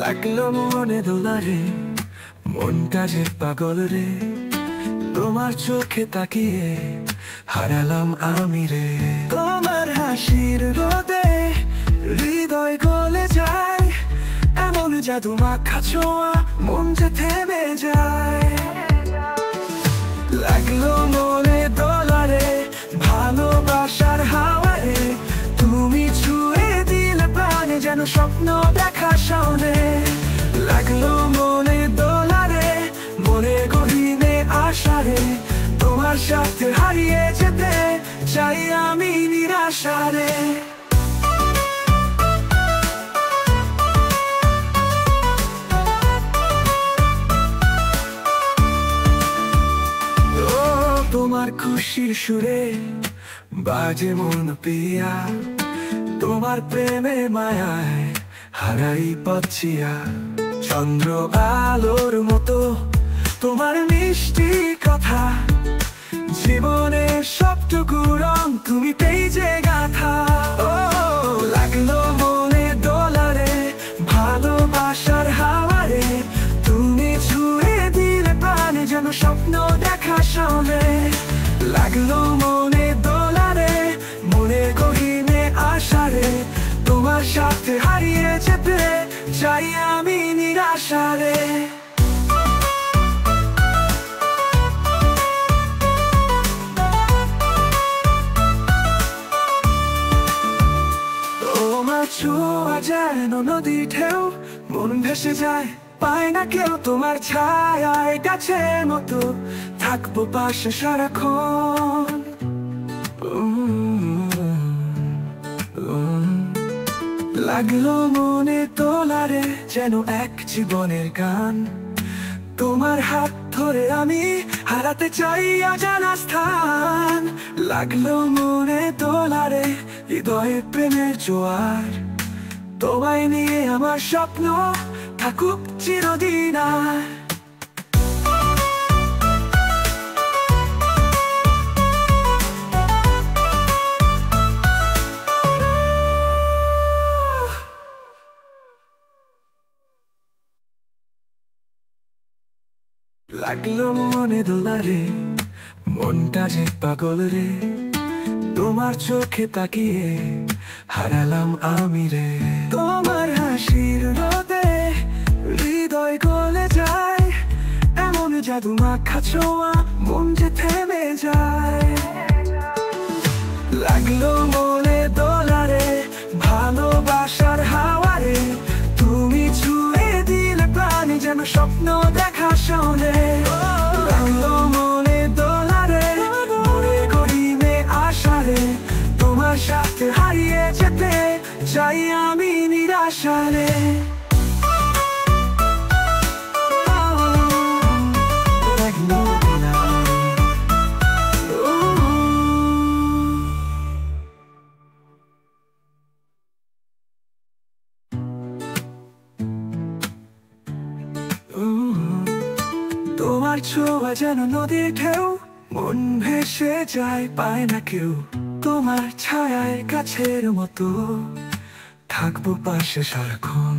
লাগলো মনে দোলারে, মনটা যে পাগল রে। তোমার চোখে তাকিয়ে হারালাম আমি রে। তোমার হাসির রোদে হৃদয় গলে যায়, এমন জাদু মাখা ছোঁয়া মন যে থেমে যায়। লাগলো মনে দোলারে, ভালোবাসার হাওয়ারে, তুমি ছুঁয়ে দিলে প্রাণে যেন স্বপ্ন দেখা সামনে। লাগলো মনে দোলারে, মনে গহীনে আশারে, তোমার সাথে হারিয়ে যেতে চাই আমি নিরাশারে। তোমার খুশির সুরে বাজে মন পিয়া, তোমার প্রেমে মায়ায় হারাই পাচ্ছিয়া। চন্দ্র আলোর মতো তোমার মিষ্টি কথা, জীবনের সবটুকু রং তুমি পেয়েছে গাথা। ও লাগলো মনে দোলারে, ভালোবাসার হাওয়ারে, তুমি ছুঁয়ে দিলে প্রাণে যেন স্বপ্ন দেখা সামনে। লাগলো মনে দোলারে, মনে গহীনে আশারে, তোমার সাথে হারিয়ে যেতে চাই আমি নিরাশারে। তোমার ছোঁয়া যেন নদী ঢেউ, মন ভেসে যায় পায় না কেউ। তোমার ছায়ায় গাছের মতো থাকবো পাশে সারাক্ষণ। লাগলো মনে দোলারে, যেন এক জীবনের গান। তোমার হাত ধরে আমি হারাতে চাই অজানা স্থান। লাগলো মনে দোলারে, হৃদয়ে প্রেমের জোয়ার, তোমায় নিয়ে আমার স্বপ্ন থাকুক চিরদিন আর। লাগলো মনে দোলারে, মনটা যে পাগল রে। তোমার চোখে তাকিয়ে হারালাম আমি রে। তোমার হাসির রোদে হৃদয় গলে যায়, এমন জাদু মাখা ছোঁয়া মন যে থেমে যায়। লাগলো মনে দোলারে, ভালোবাসার হাওয়ারে, তুমি ছুঁয়ে দিলে প্রাণে যেন স্বপ্ন দেখা শোনে। লাগলো মনে দোলারে, মনে গহীনে আশারে, তোমার সাথে হারিয়ে যেতে চাই আমি নিরাশারে। তোমার ছোঁয়া যেন নদীর ঢেউ, মন ভেসে যায় পায় না কেউ। তোমার ছায়ায় গাছের মতো থাকবো পাশে সারাক্ষণ।